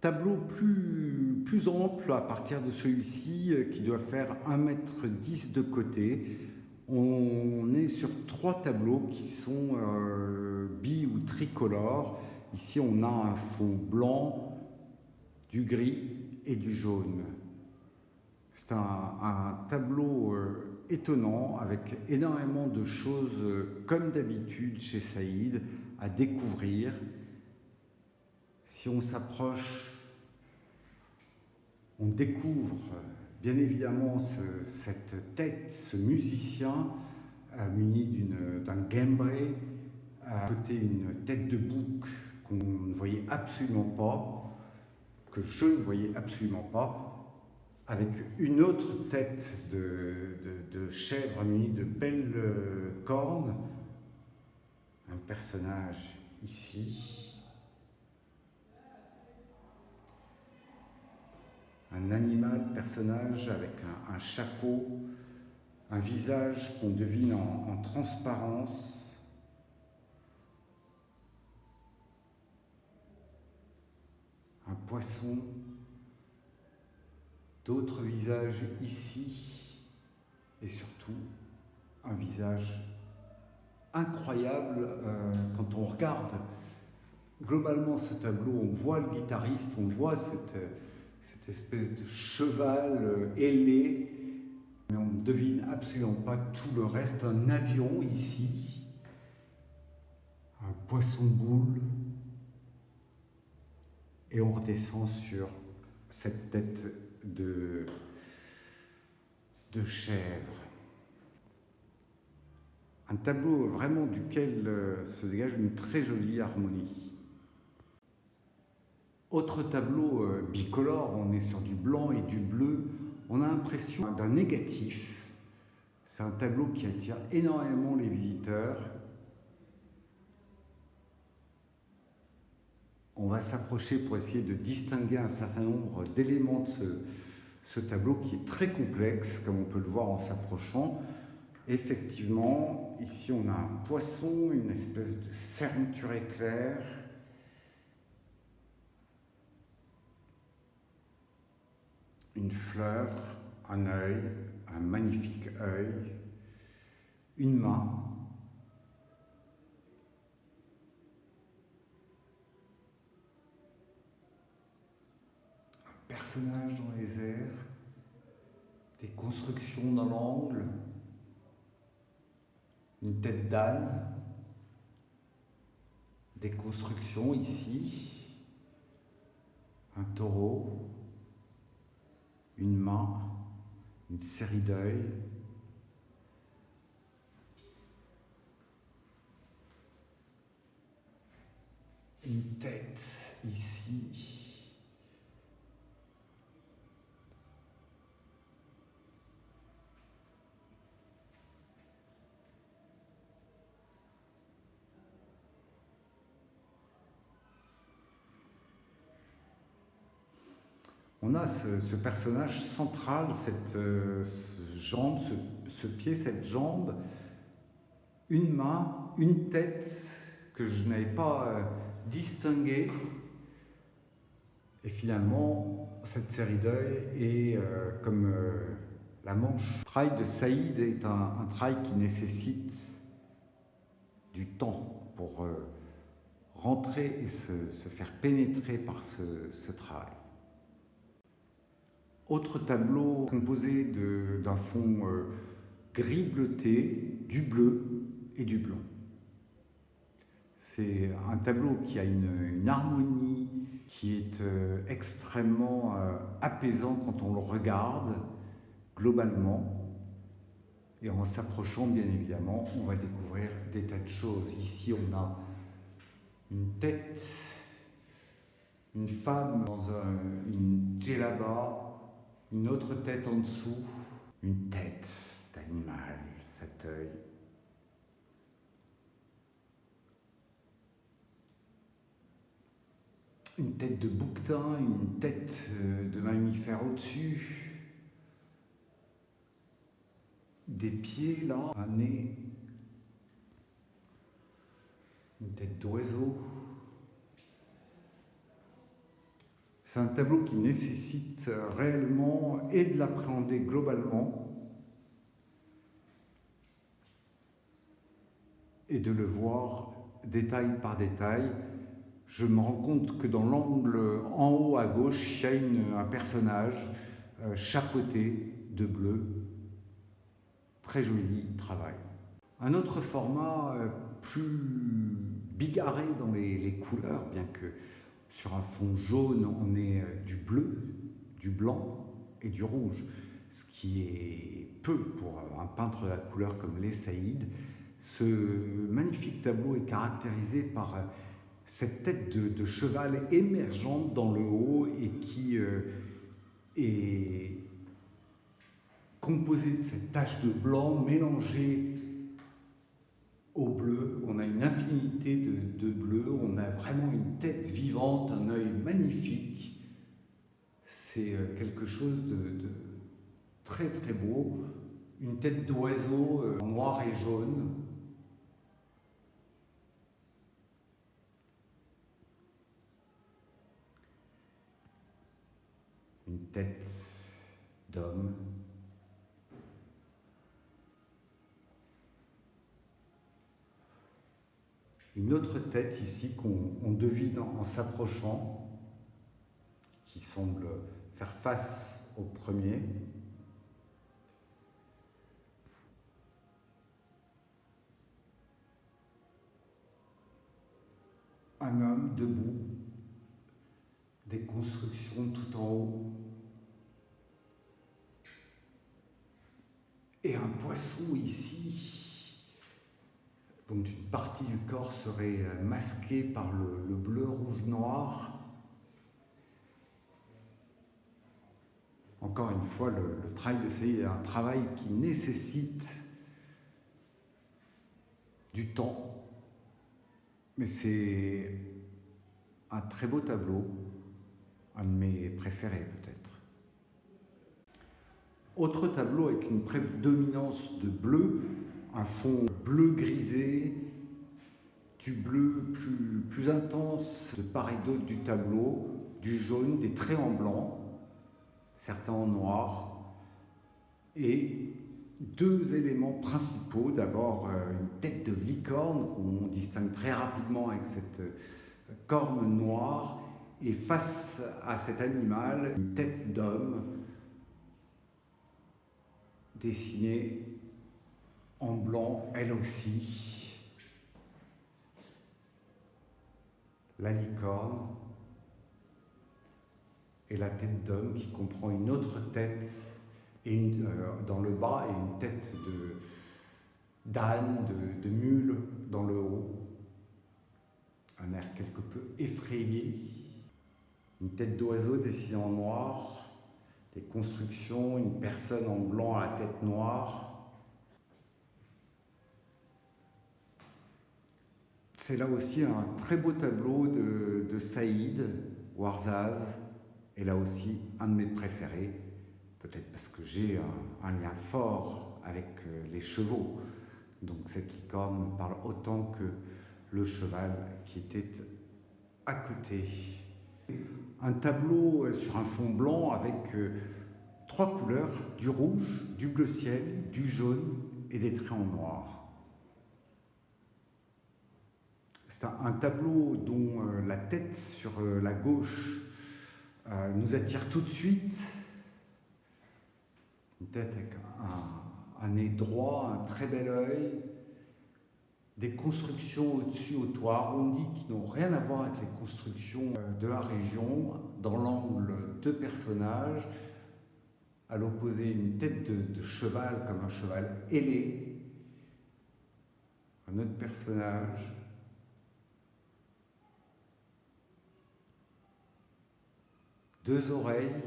Tableau plus ample à partir de celui-ci qui doit faire 1,10 m de côté. On est sur 3 tableaux qui sont bi- ou tricolores. Ici, on a un fond blanc, du gris et du jaune. C'est un tableau étonnant avec énormément de choses, comme d'habitude chez Saïd, à découvrir. Si on s'approche, on découvre bien évidemment cette tête, ce musicien muni d'un guembré, à côté une tête de bouc qu'on ne voyait absolument pas, que je ne voyais absolument pas, avec une autre tête de chèvre munie de belles cornes, un personnage ici, un animal personnage avec un chapeau, un visage qu'on devine en transparence, un poisson, d'autres visages ici, et surtout un visage incroyable. Quand on regarde globalement ce tableau, on voit le guitariste, on voit cette espèce de cheval ailé, mais on ne devine absolument pas tout le reste. Un avion ici, un poisson-boule, et on redescend sur cette tête de chèvre. Un tableau vraiment duquel se dégage une très jolie harmonie. Autre tableau bicolore, on est sur du blanc et du bleu. On a l'impression d'un négatif. C'est un tableau qui attire énormément les visiteurs. On va s'approcher pour essayer de distinguer un certain nombre d'éléments de ce tableau qui est très complexe, comme on peut le voir en s'approchant. Effectivement, ici on a un poisson, une espèce de fermeture éclair. Une fleur, un œil, un magnifique œil, une main, un personnage dans les airs, des constructions dans l'angle, une tête d'âne, des constructions ici, un taureau, une main, une série d'œils, une tête ici, on a ce personnage central, cette jambe, ce pied, cette jambe, une main, une tête que je n'avais pas distinguée, et finalement cette série d'œils est comme la manche. Le travail de Saïd est un travail qui nécessite du temps pour rentrer et se faire pénétrer par ce travail. Autre tableau composé d'un fond gris bleuté, du bleu et du blanc. C'est un tableau qui a une harmonie qui est extrêmement apaisant quand on le regarde globalement. Et en s'approchant, bien évidemment, on va découvrir des tas de choses. Ici, on a une tête, une femme dans une djellaba, une autre tête en dessous, une tête d'animal, cet œil. Une tête de bouquetin, une tête de mammifère au-dessus, des pieds là, un nez, une tête d'oiseau. C'est un tableau qui nécessite réellement et de l'appréhender globalement et de le voir détail par détail. Je me rends compte que dans l'angle en haut à gauche, il y a un personnage chapeauté de bleu. Très joli travail. Un autre format plus bigarré dans les couleurs, bien que sur un fond jaune, on ait du bleu, du blanc et du rouge, ce qui est peu pour un peintre de la couleur comme Les Saïd. Ce magnifique tableau est caractérisé par cette tête de cheval émergente dans le haut et qui est composée de cette tache de blanc mélangée au bleu. On a une infinité de bleu, on a vraiment une tête vivante, un œil magnifique. C'est quelque chose de très très beau, une tête d'oiseau en noir et jaune. Une tête d'homme. Une autre tête ici qu'on devine en s'approchant, qui semble faire face au premier. Un homme debout, des constructions tout en haut, et un poisson ici, dont une partie du corps serait masquée par le bleu, rouge, noir. Encore une fois, le travail de Saïd est un travail qui nécessite du temps, mais c'est un très beau tableau, un de mes préférés peut-être. Autre tableau avec une prédominance de bleu, un fond bleu grisé, du bleu plus intense de part et d'autre du tableau, du jaune, des traits en blanc, certains en noir, et deux éléments principaux. D'abord une tête de licorne qu'on distingue très rapidement avec cette corne noire, et face à cet animal, une tête d'homme dessinée en blanc, elle aussi. La licorne et la tête d'homme qui comprend une autre tête et dans le bas et une tête d'âne, de mule dans le haut. Un air quelque peu effrayé. Une tête d'oiseau dessinée en noir. Des constructions, une personne en blanc à la tête noire. C'est là aussi un très beau tableau de Saïd Ouarzaz, et là aussi un de mes préférés, peut-être parce que j'ai un lien fort avec les chevaux. Donc cette licorne me parle autant que le cheval qui était à côté. Un tableau sur un fond blanc avec trois couleurs, du rouge, du bleu ciel, du jaune et des traits en noir. C'est un tableau dont la tête sur la gauche nous attire tout de suite. Une tête avec un nez droit, un très bel œil, des constructions au-dessus, au toit arrondi qui n'ont rien à voir avec les constructions de la région. Dans l'angle, deux personnages, à l'opposé une tête de cheval comme un cheval ailé, un autre personnage, deux oreilles,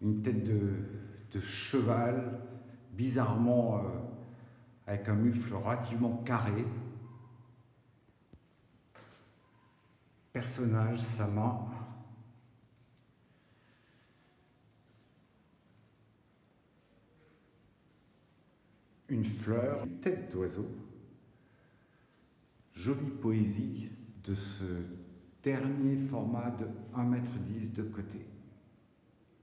une tête de cheval, bizarrement avec un mufle relativement carré. Personnage, sa main. Une fleur, une tête d'oiseau. Jolie poésie de ce dernier format de 1,10 m de côté.